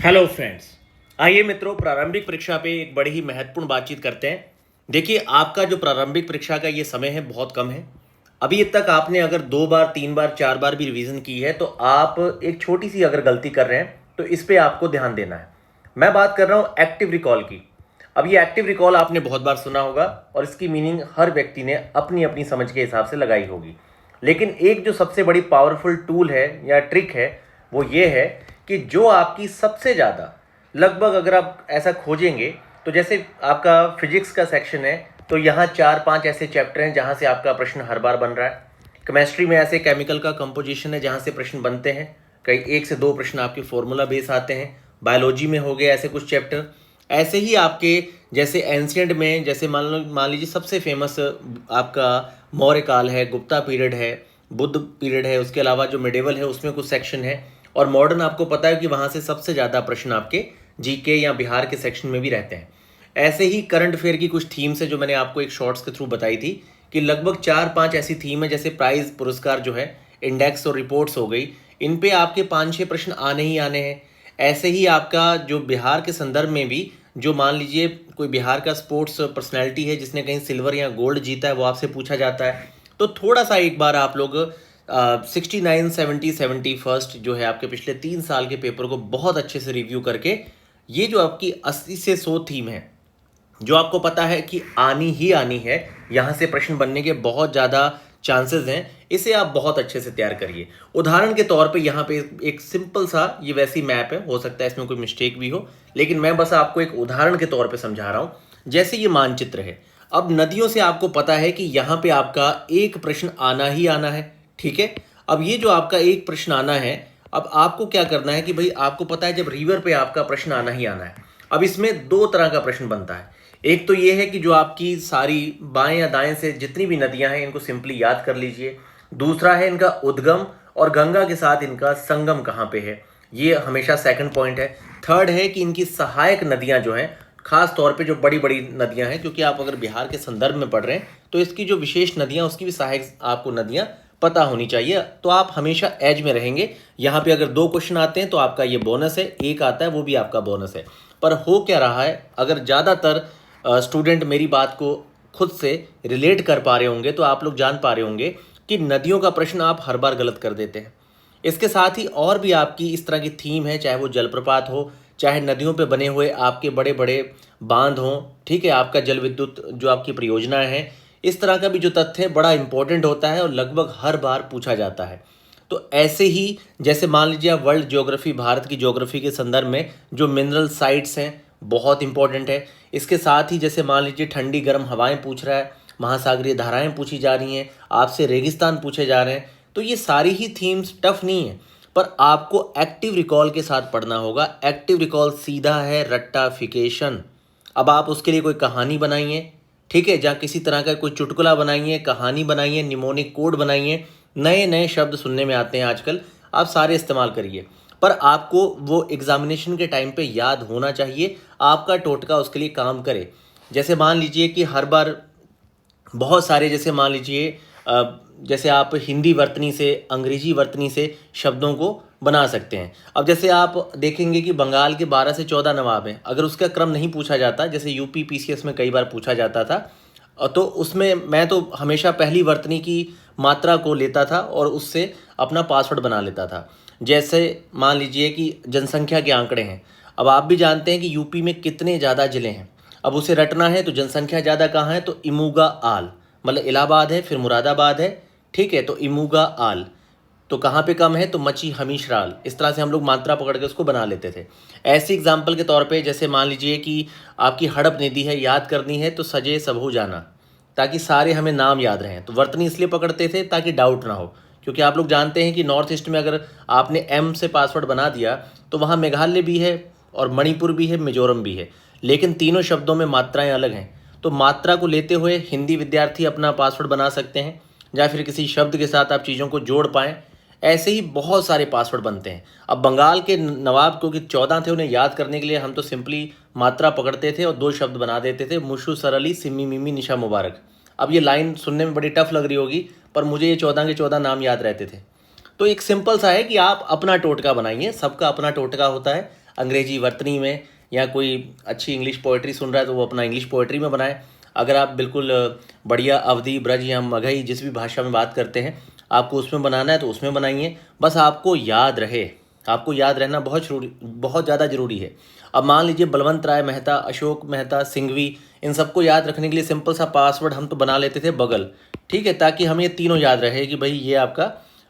Hello friends. आइए मित्रों, प्रारंभिक परीक्षा पे एक बड़ी ही महत्वपूर्ण बातचीत करते हैं। देखिए, आपका जो प्रारंभिक परीक्षा का ये समय है बहुत कम है। अभी तक आपने अगर 2 बार 3 बार 4 बार भी रिवीजन की है तो आप एक छोटी सी अगर गलती कर रहे हैं तो इस पे आपको ध्यान देना है। मैं बात कर रहा हूँ एक्टिव रिकॉल की। अब ये एक्टिव रिकॉल आपने बहुत बार सुना होगा और इसकी मीनिंग हर व्यक्ति ने अपनी अपनी समझ के हिसाब से लगाई होगी। लेकिन एक जो सबसे बड़ी पावरफुल टूल है या ट्रिक है वो ये है कि जो आपकी सबसे ज़्यादा, लगभग अगर आप ऐसा खोजेंगे तो जैसे आपका फिजिक्स का सेक्शन है तो यहाँ 4-5 ऐसे चैप्टर हैं जहाँ से आपका प्रश्न हर बार बन रहा है। केमिस्ट्री में ऐसे केमिकल का कंपोजिशन है जहाँ से प्रश्न बनते हैं, कई 1 से 2 प्रश्न आपके फॉर्मूला बेस आते हैं। बायोलॉजी में हो गए ऐसे कुछ चैप्टर। ऐसे ही आपके जैसे एंशियंट में, जैसे मान लीजिए सबसे फेमस आपका मौर्य काल है, गुप्ता पीरियड है, बुद्ध पीरियड है, उसके अलावा जो मिडेवल है उसमें कुछ सेक्शन है। और मॉडर्न आपको पता है कि वहाँ से सबसे ज़्यादा प्रश्न आपके जीके या बिहार के सेक्शन में भी रहते हैं। ऐसे ही करंट अफेयर की कुछ थीम्स है जो मैंने आपको एक शॉर्ट्स के थ्रू बताई थी कि लगभग 4-5 ऐसी थीम है, जैसे प्राइज पुरस्कार जो है, इंडेक्स और रिपोर्ट्स हो गई, इन पे आपके 5-6 प्रश्न आने ही आने हैं। ऐसे ही आपका जो बिहार के संदर्भ में भी, जो मान लीजिए कोई बिहार का स्पोर्ट्स पर्सनैलिटी है जिसने कहीं सिल्वर या गोल्ड जीता है, वो आपसे पूछा जाता है। तो थोड़ा सा एक बार आप लोग 69, 70, 71 जो है आपके पिछले 3 साल के पेपर को बहुत अच्छे से रिव्यू करके, ये जो आपकी 80 से 100 थीम है जो आपको पता है कि आनी ही आनी है, यहाँ से प्रश्न बनने के बहुत ज़्यादा चांसेस हैं, इसे आप बहुत अच्छे से तैयार करिए। उदाहरण के तौर पे यहाँ पे एक सिंपल सा ये वैसी मैप है, हो सकता है इसमें कोई मिस्टेक भी हो, लेकिन मैं बस आपको एक उदाहरण के तौर पे समझा रहा हूँ। जैसे ये मानचित्र है, अब नदियों से आपको पता है कि यहाँ पे आपका एक प्रश्न आना ही आना है, ठीक है। अब ये जो आपका एक प्रश्न आना है, अब आपको क्या करना है कि भाई आपको पता है जब रिवर पे आपका प्रश्न आना ही आना है। अब इसमें 2 तरह का प्रश्न बनता है। एक तो ये है कि जो आपकी सारी बाएं या दाएं से जितनी भी नदियां हैं इनको सिंपली याद कर लीजिए। दूसरा है इनका उद्गम और गंगा के साथ इनका संगम कहाँ पे है, ये हमेशा सेकंड पॉइंट है। थर्ड है कि इनकी सहायक नदियां जो हैं, खास तौर पे जो बड़ी बड़ी नदियां हैं, क्योंकि आप अगर बिहार के संदर्भ में पढ़ रहे हैं तो इसकी जो विशेष नदियां, उसकी भी सहायक आपको नदियां पता होनी चाहिए, तो आप हमेशा एज में रहेंगे। यहाँ पे अगर 2 क्वेश्चन आते हैं तो आपका ये बोनस है, एक आता है वो भी आपका बोनस है। पर हो क्या रहा है, अगर ज़्यादातर स्टूडेंट मेरी बात को खुद से रिलेट कर पा रहे होंगे तो आप लोग जान पा रहे होंगे कि नदियों का प्रश्न आप हर बार गलत कर देते हैं। इसके साथ ही और भी आपकी इस तरह की थीम है, चाहे वो जलप्रपात हो, चाहे नदियों पे बने हुए आपके बड़े बड़े बांध हों, ठीक है, आपका जल विद्युत जो आपकी परियोजनाएं हैं, इस तरह का भी जो तथ्य है बड़ा इंपॉर्टेंट होता है और लगभग हर बार पूछा जाता है। तो ऐसे ही जैसे मान लीजिए आप वर्ल्ड ज्योग्राफी, भारत की ज्योग्राफी के संदर्भ में जो मिनरल साइट्स हैं बहुत इंपॉर्टेंट है। इसके साथ ही जैसे मान लीजिए ठंडी गर्म हवाएं पूछ रहा है, महासागरीय धाराएं पूछी जा रही हैं, आपसे रेगिस्तान पूछे जा रहे हैं। तो ये सारी ही थीम्स टफ नहीं है, पर आपको एक्टिव रिकॉल के साथ पढ़ना होगा। एक्टिव रिकॉल सीधा है रट्टाफिकेशन। अब आप उसके लिए कोई कहानी बनाइए, ठीक है, जहाँ किसी तरह का कोई चुटकुला बनाइए, कहानी बनाइए, निमोनिक कोड बनाइए, नए नए शब्द सुनने में आते हैं आजकल, आप सारे इस्तेमाल करिए। पर आपको वो एग्जामिनेशन के टाइम पे याद होना चाहिए, आपका टोटका उसके लिए काम करे। जैसे मान लीजिए कि हर बार बहुत सारे, जैसे मान लीजिए जैसे आप हिंदी वर्तनी से, अंग्रेजी वर्तनी से शब्दों को बना सकते हैं। अब जैसे आप देखेंगे कि बंगाल के 12 से 14 नवाब हैं, अगर उसका क्रम नहीं पूछा जाता, जैसे यूपी पीसीएस में कई बार पूछा जाता था, तो उसमें मैं तो हमेशा पहली वर्तनी की मात्रा को लेता था और उससे अपना पासवर्ड बना लेता था। जैसे मान लीजिए कि जनसंख्या के आंकड़े हैं, अब आप भी जानते हैं कि यूपी में कितने ज़्यादा ज़िले हैं। अब उसे रटना है तो जनसंख्या ज़्यादा कहाँ है, तो इमूगा आल, मतलब इलाहाबाद है, फिर मुरादाबाद है, ठीक है, तो इमूगा आल। तो कहाँ पे कम है, तो मची हमीशराल। इस तरह से हम लोग मात्रा पकड़ के उसको बना लेते थे। ऐसे एग्जाम्पल के तौर पे जैसे मान लीजिए कि आपकी हड़प नदी है, याद करनी है तो सजे सबहु जाना, ताकि सारे हमें नाम याद रहें। तो वर्तनी इसलिए पकड़ते थे ताकि डाउट ना हो, क्योंकि आप लोग जानते हैं कि नॉर्थ ईस्ट में अगर आपने एम से पासवर्ड बना दिया तो वहाँ मेघालय भी है और मणिपुर भी है, मिजोरम भी है, लेकिन तीनों शब्दों में मात्राएं अलग हैं। तो मात्रा को लेते हुए हिंदी विद्यार्थी अपना पासवर्ड बना सकते हैं, या फिर किसी शब्द के साथ आप चीज़ों को जोड़ पाएँ। ऐसे ही बहुत सारे पासवर्ड बनते हैं। अब बंगाल के नवाब क्योंकि 14 थे, उन्हें याद करने के लिए हम तो सिंपली मात्रा पकड़ते थे और 2 शब्द बना देते थे, मुशु सरली सिम्मी मिमी निशा मुबारक। अब ये लाइन सुनने में बड़ी टफ लग रही होगी, पर मुझे ये 14 के 14 नाम याद रहते थे। तो एक सिंपल सा है कि आप अपना टोटका बनाइए, सबका अपना टोटका होता है। अंग्रेजी वर्तनी में, या कोई अच्छी इंग्लिश पोएट्री सुन रहा है तो वो अपना इंग्लिश पोएट्री में बनाए। अगर आप बिल्कुल बढ़िया अवधी, ब्रज या मगही जिस भी भाषा में बात करते हैं आपको उसमें बनाना है तो उसमें बनाइए। बस आपको याद रहे, आपको याद रहना बहुत ज़्यादा ज़रूरी है। अब मान लीजिए बलवंत राय मेहता, अशोक मेहता, सिंघवी, इन सबको याद रखने के लिए सिंपल सा पासवर्ड हम तो बना लेते थे बगल, ठीक है, ताकि हमें ये तीनों याद रहे कि भाई ये आपका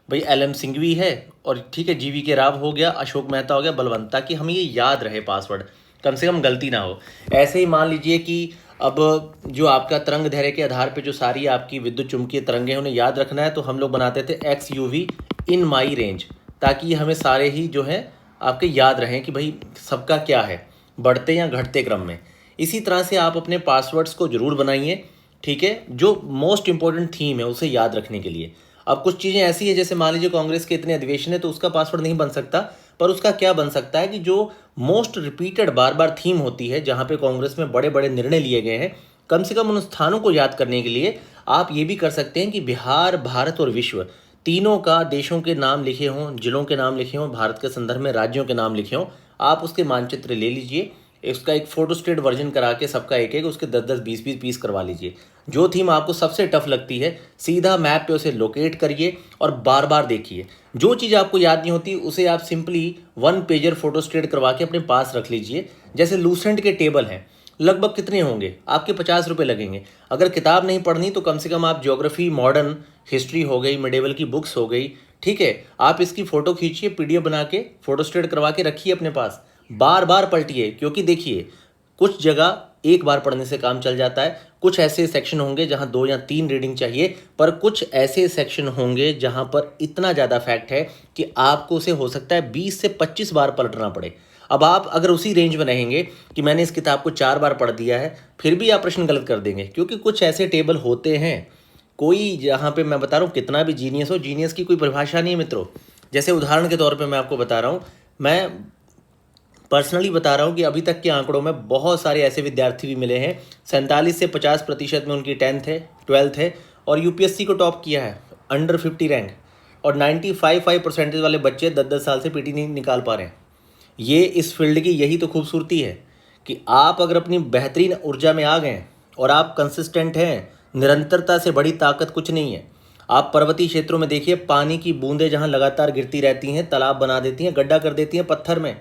भाई LM सिंघवी है, और ठीक है GVK राव हो गया, अशोक मेहता हो गया, बलवंत, ताकि हमें ये याद रहे पासवर्ड, कम से कम गलती ना हो। ऐसे ही मान लीजिए कि अब जो आपका तरंग धैर्य के आधार पे जो सारी आपकी विद्युत चुंबकीय तरंगें हैं उन्हें याद रखना है, तो हम लोग बनाते थे XUV इन माई रेंज, ताकि हमें सारे ही जो है आपके याद रहें कि भाई सबका क्या है, बढ़ते या घटते क्रम में। इसी तरह से आप अपने पासवर्ड्स को जरूर बनाइए, ठीक है, जो मोस्ट इंपॉर्टेंट थीम है उसे याद रखने के लिए। अब कुछ चीज़ें ऐसी है, जैसे मान लीजिए कांग्रेस के इतने अधिवेशन है तो उसका पासवर्ड नहीं बन सकता, पर उसका क्या बन सकता है कि जो मोस्ट रिपीटेड बार बार थीम होती है जहाँ पे कांग्रेस में बड़े बड़े निर्णय लिए गए हैं, कम से कम उन स्थानों को याद करने के लिए आप ये भी कर सकते हैं कि बिहार, भारत और विश्व तीनों का देशों के नाम लिखे हों, जिलों के नाम लिखे हों, भारत के संदर्भ में राज्यों के नाम लिखे हों। आप उसके मानचित्र ले लीजिए, इसका एक फोटोस्टेट वर्जन करा के सबका एक एक उसके 10-10, 20-20 पीस करवा लीजिए। जो थीम आपको सबसे टफ लगती है सीधा मैप पे उसे लोकेट करिए और बार बार देखिए। जो चीज़ आपको याद नहीं होती उसे आप सिंपली 1 पेजर फोटोस्टेट करवा के अपने पास रख लीजिए। जैसे लूसेंट के टेबल हैं, लगभग कितने होंगे आपके, 50 रुपये लगेंगे। अगर किताब नहीं पढ़नी तो कम से कम आप ज्योग्राफी, मॉडर्न हिस्ट्री हो गई, मिडेवल की बुक्स हो गई, ठीक है, आप इसकी फ़ोटो खींचिए, PDF बना के फोटोस्टेट करवा के रखिए अपने पास, बार बार पलटिए। क्योंकि देखिए कुछ जगह एक बार पढ़ने से काम चल जाता है, कुछ ऐसे सेक्शन होंगे जहां 2 या 3 रीडिंग चाहिए, पर कुछ ऐसे सेक्शन होंगे जहां पर इतना ज़्यादा फैक्ट है कि आपको उसे हो सकता है 20 से 25 बार पलटना पड़े। अब आप अगर उसी रेंज में रहेंगे कि मैंने इस किताब को 4 बार पढ़ दिया है, फिर भी आप प्रश्न गलत कर देंगे, क्योंकि कुछ ऐसे टेबल होते हैं, कोई जहाँ पे मैं बता रहा हूँ कितना भी जीनियस हो, जीनियस की कोई परिभाषा नहीं है मित्रों। जैसे उदाहरण के तौर पे मैं आपको बता रहा हूँ, मैं पर्सनली बता रहा हूँ कि अभी तक के आंकड़ों में बहुत सारे ऐसे विद्यार्थी भी मिले हैं 47 से 50% में उनकी 10th है, 12th है, और UPSC को टॉप किया है, अंडर 50 रैंक, और 95% वाले बच्चे 10-10 साल से PT नहीं निकाल पा रहे हैं। ये इस फील्ड की यही तो खूबसूरती है कि आप अगर अपनी बेहतरीन ऊर्जा में आ गए और आप कंसिस्टेंट हैं, निरंतरता से बड़ी ताकत कुछ नहीं है। आप पर्वतीय क्षेत्रों में देखिए, पानी की बूंदें जहाँ लगातार गिरती रहती हैं, तालाब बना देती हैं, गड्ढा कर देती हैं पत्थर में,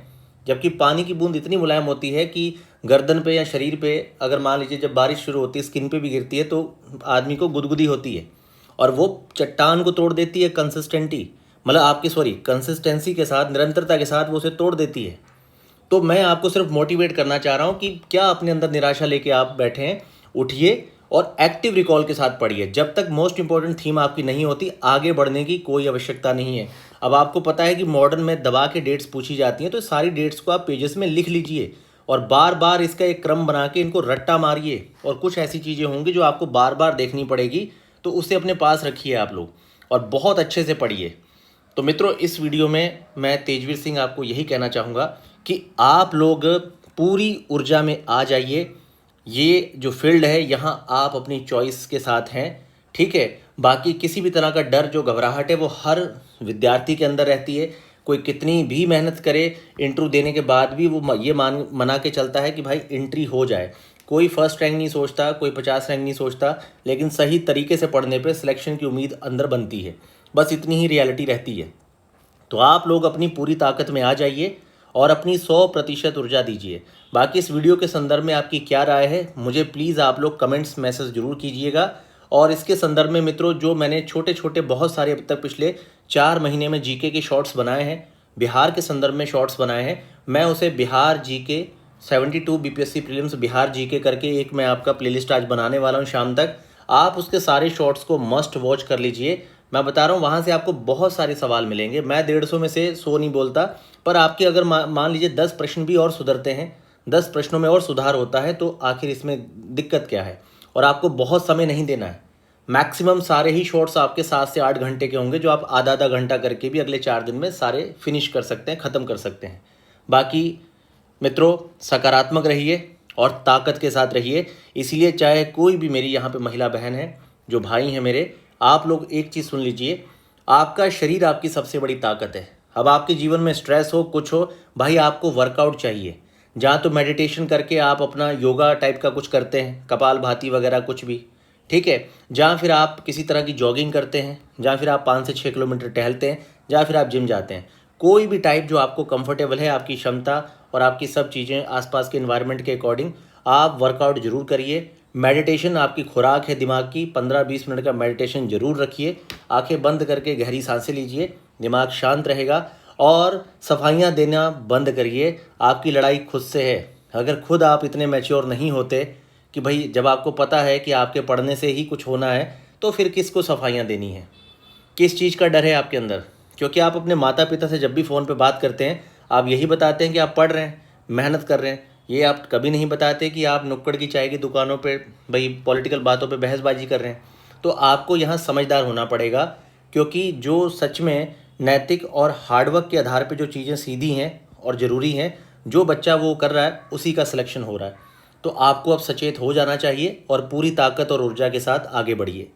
जबकि पानी की बूंद इतनी मुलायम होती है कि गर्दन पे या शरीर पे, अगर मान लीजिए जब बारिश शुरू होती है स्किन पे भी गिरती है तो आदमी को गुदगुदी होती है, और वो चट्टान को तोड़ देती है कंसिस्टेंसी के साथ, निरंतरता के साथ वो उसे तोड़ देती है। तो मैं आपको सिर्फ मोटिवेट करना चाह रहा हूँ कि क्या अपने अंदर निराशा लेके आप बैठे हैं, उठिए और एक्टिव रिकॉल के साथ पढ़िए। जब तक मोस्ट इंपॉर्टेंट थीम आपकी नहीं होती आगे बढ़ने की कोई आवश्यकता नहीं है। अब आपको पता है कि मॉडर्न में दबा के डेट्स पूछी जाती हैं, तो सारी डेट्स को आप पेजेस में लिख लीजिए और बार बार इसका एक क्रम बना के इनको रट्टा मारिए। और कुछ ऐसी चीज़ें होंगी जो आपको बार बार देखनी पड़ेगी, तो उसे अपने पास रखिए आप लोग और बहुत अच्छे से पढ़िए। तो मित्रों, इस वीडियो में मैं तेजवीर सिंह आपको यही कहना चाहूँगा कि आप लोग पूरी ऊर्जा में आ जाइए। ये जो फील्ड है यहाँ आप अपनी चॉइस के साथ हैं, ठीक है। बाकी किसी भी तरह का डर, जो घबराहट है, वो हर विद्यार्थी के अंदर रहती है। कोई कितनी भी मेहनत करे इंटरव्यू देने के बाद भी वो ये मना के चलता है कि भाई एंट्री हो जाए। कोई फर्स्ट रैंक नहीं सोचता, कोई 50 रैंक नहीं सोचता, लेकिन सही तरीके से पढ़ने पे सिलेक्शन की उम्मीद अंदर बनती है। बस इतनी ही रियलिटी रहती है। तो आप लोग अपनी पूरी ताकत में आ जाइए और अपनी 100% ऊर्जा दीजिए। बाकी इस वीडियो के संदर्भ में आपकी क्या राय है, मुझे प्लीज़ आप लोग कमेंट्स मैसेज ज़रूर कीजिएगा। और इसके संदर्भ में मित्रों, जो मैंने छोटे छोटे बहुत सारे अब तक पिछले 4 महीने में जीके के शॉर्ट्स बनाए हैं, बिहार के संदर्भ में शॉर्ट्स बनाए हैं, मैं उसे Bihar GK 72 BPSC prelims Bihar GK करके एक मैं आपका प्लेलिस्ट आज बनाने वाला हूँ शाम तक। आप उसके सारे शॉर्ट्स को मस्ट वॉच कर लीजिए। मैं बता रहा हूँ वहाँ से आपको बहुत सारे सवाल मिलेंगे। मैं 150 में से 100 नहीं बोलता, पर आपके अगर मान लीजिए 10 प्रश्न भी और सुधरते हैं, 10 प्रश्नों में और सुधार होता है, तो आखिर इसमें दिक्कत क्या है। और आपको बहुत समय नहीं देना है। मैक्सिमम सारे ही शॉर्ट्स आपके 7 से 8 घंटे के होंगे, जो आप आधा आधा घंटा करके भी अगले 4 दिन में सारे फिनिश कर सकते हैं, ख़त्म कर सकते हैं। बाकी मित्रों, सकारात्मक रहिए और ताकत के साथ रहिए। इसीलिए चाहे कोई भी मेरी यहाँ पे महिला बहन है, जो भाई हैं मेरे, आप लोग एक चीज़ सुन लीजिए, आपका शरीर आपकी सबसे बड़ी ताकत है। अब आपके जीवन में स्ट्रेस हो, कुछ हो, भाई आपको वर्कआउट चाहिए। जहाँ तो मेडिटेशन करके आप अपना योगा टाइप का कुछ करते हैं, कपालभाति वगैरह कुछ भी, ठीक है। जहाँ फिर आप किसी तरह की जॉगिंग करते हैं, जहाँ फिर आप 5 से 6 किलोमीटर टहलते हैं, जहाँ फिर आप जिम जाते हैं। कोई भी टाइप जो आपको कंफर्टेबल है, आपकी क्षमता और आपकी सब चीज़ें आसपास के इन्वायरमेंट के अकॉर्डिंग आप वर्कआउट जरूर करिए। मेडिटेशन आपकी खुराक है दिमाग की, 15-20 मिनट का मेडिटेशन जरूर रखिए। आंखें बंद करके गहरी सांसें लीजिए, दिमाग शांत रहेगा। और सफाइयाँ देना बंद करिए। आपकी लड़ाई खुद से है। अगर खुद आप इतने मैच्योर नहीं होते कि भाई जब आपको पता है कि आपके पढ़ने से ही कुछ होना है, तो फिर किसको सफाइयाँ देनी है? किस चीज़ का डर है आपके अंदर? क्योंकि आप अपने माता पिता से जब भी फ़ोन पे बात करते हैं, आप यही बताते हैं कि आप पढ़ रहे हैं, मेहनत कर रहे हैं। ये आप कभी नहीं बताते कि आप नुक्कड़ की चाय की दुकानों पे भाई पॉलिटिकल बातों पे बहसबाजी कर रहे हैं। तो आपको यहाँ समझदार होना पड़ेगा, क्योंकि जो सच में नैतिक और हार्डवर्क के आधार पे जो चीज़ें सीधी हैं और ज़रूरी हैं, जो बच्चा वो कर रहा है उसी का सिलेक्शन हो रहा है। तो आपको अब सचेत हो जाना चाहिए और पूरी ताकत और ऊर्जा के साथ आगे बढ़िए।